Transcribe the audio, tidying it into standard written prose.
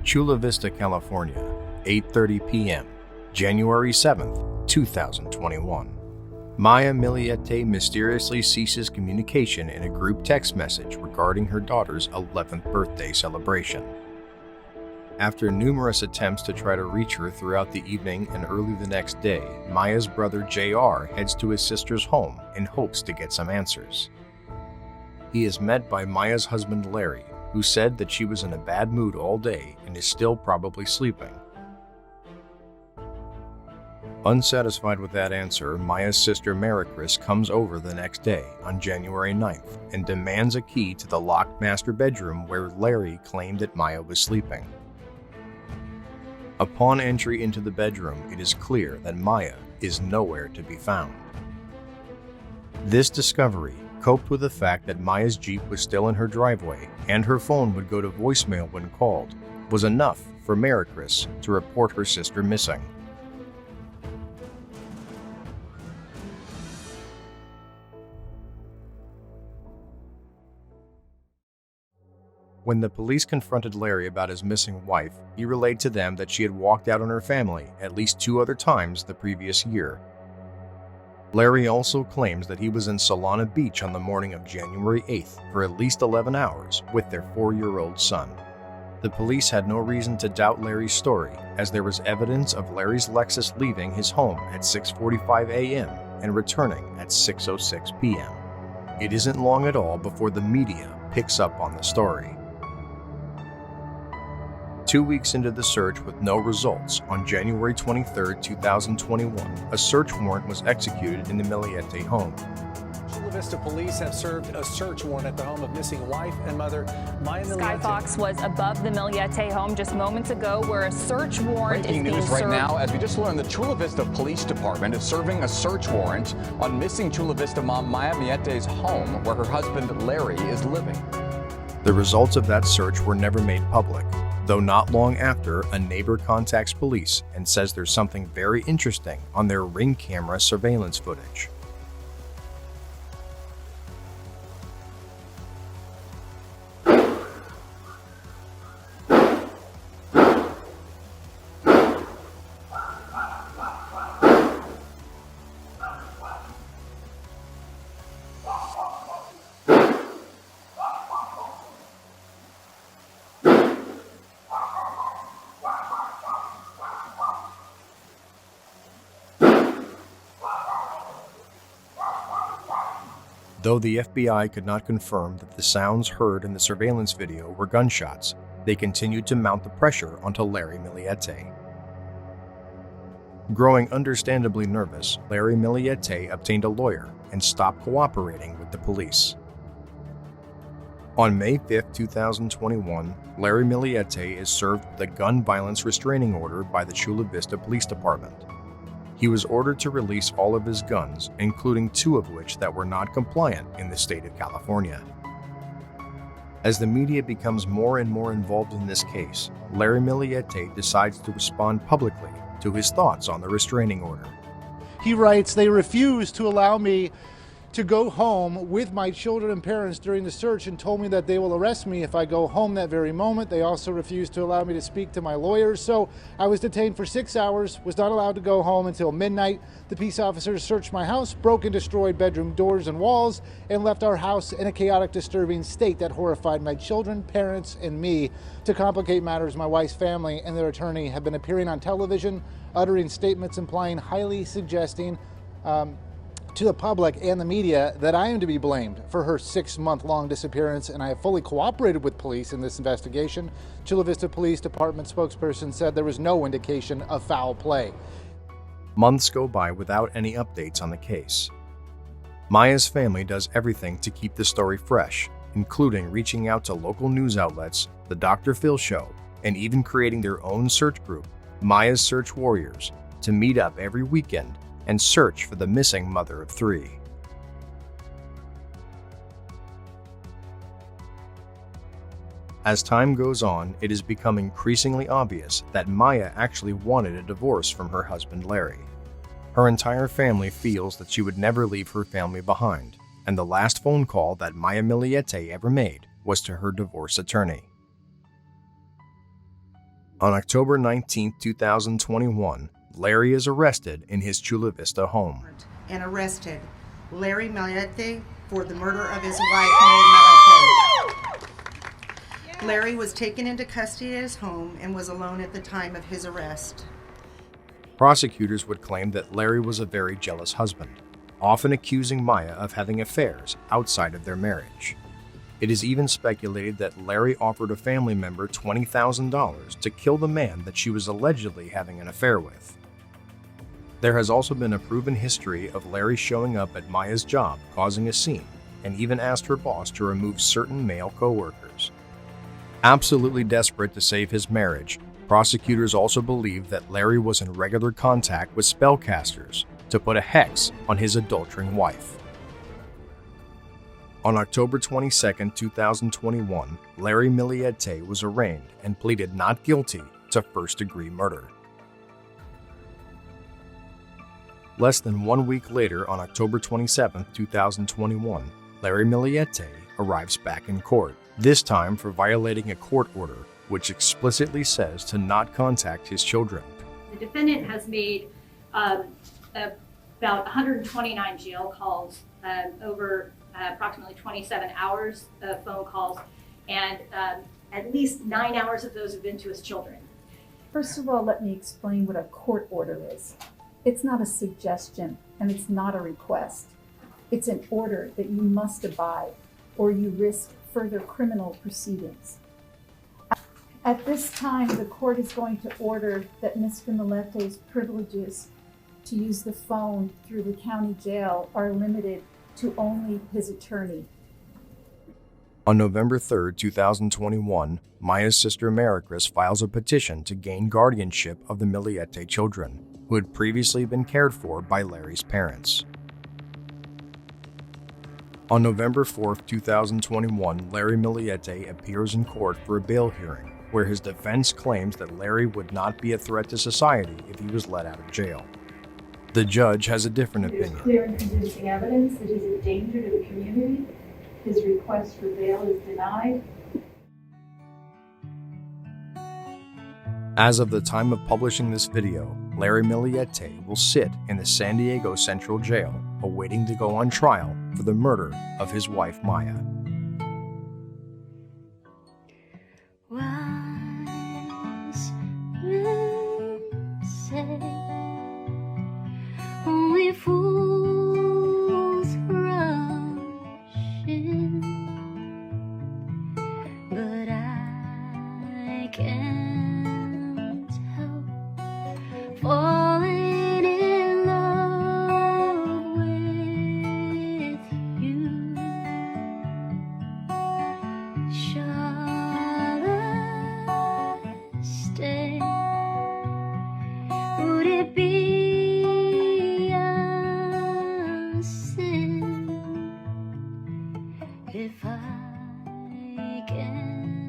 Chula Vista, California, 8:30 p.m., January 7th, 2021. Maya Millete mysteriously ceases communication in a group text message regarding her daughter's 11th birthday celebration. After numerous attempts to try to reach her throughout the evening and early the next day, Maya's brother JR heads to his sister's home in hopes to get some answers. He is met by Maya's husband Larry, who said that she was in a bad mood all day and is still probably sleeping. Unsatisfied with that answer, Maya's sister Maricris comes over the next day, on January 9th, and demands a key to the locked master bedroom where Larry claimed that Maya was sleeping. Upon entry into the bedroom, it is clear that Maya is nowhere to be found. This discovery, coupled with the fact that Maya's Jeep was still in her driveway and her phone would go to voicemail when called, was enough for Maricris to report her sister missing. When the police confronted Larry about his missing wife, he relayed to them that she had walked out on her family at least 2 other times the previous year. Larry also claims that he was in Solana Beach on the morning of January 8th for at least 11 hours with their 4-year-old son. The police had no reason to doubt Larry's story, as there was evidence of Larry's Lexus leaving his home at 6:45 a.m. and returning at 6:06 p.m. It isn't long at all before the media picks up on the story. 2 weeks into the search with no results, on January 23, 2021, a search warrant was executed in the Millete home. Chula Vista police have served a search warrant at the home of missing wife and mother Maya Millete. Sky Fox was above the Millete home just moments ago, where a search warrant Breaking is being news right served. now, as we just learned, the Chula Vista Police Department is serving a search warrant on missing Chula Vista mom Maya Millete's home, where her husband Larry is living. The results of that search were never made public, though not long after, a neighbor contacts police and says there's something very interesting on their Ring camera surveillance footage. Though the FBI could not confirm that the sounds heard in the surveillance video were gunshots, they continued to mount the pressure onto Larry Millete. Growing understandably nervous, Larry Millete obtained a lawyer and stopped cooperating with the police. On May 5, 2021, Larry Millete is served with a gun violence restraining order by the Chula Vista Police Department. He was ordered to release all of his guns, including 2 of which that were not compliant in the state of California. As the media becomes more and more involved in this case, Larry Millete decides to respond publicly to his thoughts on the restraining order. He writes, "They refused to allow me to go home with my children and parents during the search and told me that they will arrest me if I go home that very moment. They also refused to allow me to speak to my lawyers. So I was detained for 6 hours, was not allowed to go home until midnight. The peace officers searched my house, broke and destroyed bedroom doors and walls, and left our house in a chaotic, disturbing state that horrified my children, parents, and me. To complicate matters, my wife's family and their attorney have been appearing on television, uttering statements implying, highly suggesting, to the public and the media that I am to be blamed for her 6-month-long disappearance, and I have fully cooperated with police in this investigation." Chula Vista Police Department spokesperson said there was no indication of foul play. Months go by without any updates on the case. Maya's family does everything to keep the story fresh, including reaching out to local news outlets, the Dr. Phil Show, and even creating their own search group, Maya's Search Warriors, to meet up every weekend and search for the missing mother of 3. As time goes on, it has become increasingly obvious that Maya actually wanted a divorce from her husband Larry. Her entire family feels that she would never leave her family behind, and the last phone call that Maya Millete ever made was to her divorce attorney. On October 19, 2021, Larry is arrested in his Chula Vista home. And arrested Larry Meliete for the murder of his wife, Mary Meliete. Larry was taken into custody at his home and was alone at the time of his arrest. Prosecutors would claim that Larry was a very jealous husband, often accusing Maya of having affairs outside of their marriage. It is even speculated that Larry offered a family member $20,000 to kill the man that she was allegedly having an affair with. There has also been a proven history of Larry showing up at Maya's job, causing a scene, and even asked her boss to remove certain male co-workers. Absolutely desperate to save his marriage, prosecutors also believe that Larry was in regular contact with spellcasters to put a hex on his adultering wife. On October 22, 2021, Larry Meliete was arraigned and pleaded not guilty to first-degree murder. Less than 1 week later, on October 27, 2021, Larry Meliete arrives back in court, this time for violating a court order which explicitly says to not contact his children. The defendant has made about 129 jail calls over approximately 27 hours of phone calls, and at least 9 hours of those have been to his children. First of all, let me explain what a court order is. It's not a suggestion, and it's not a request. It's an order that you must abide, or you risk further criminal proceedings. At this time, the court is going to order that Mr. Meliete's privileges to use the phone through the county jail are limited to only his attorney. On November 3, 2021, Maya's sister Maricris files a petition to gain guardianship of the Meliete children, who had previously been cared for by Larry's parents. On November 4, 2021, Larry Meliete appears in court for a bail hearing, where his defense claims that Larry would not be a threat to society if he was let out of jail. The judge has a different opinion. There's clear and convincing evidence that he's a danger to the community. His request for bail is denied. As of the time of publishing this video, Larry Meliete will sit in the San Diego Central Jail, awaiting to go on trial for the murder of his wife, Maya. Wise men say only fools rush in, but I can't help falling in love with you. Shall I stay? Would it be a sin if I can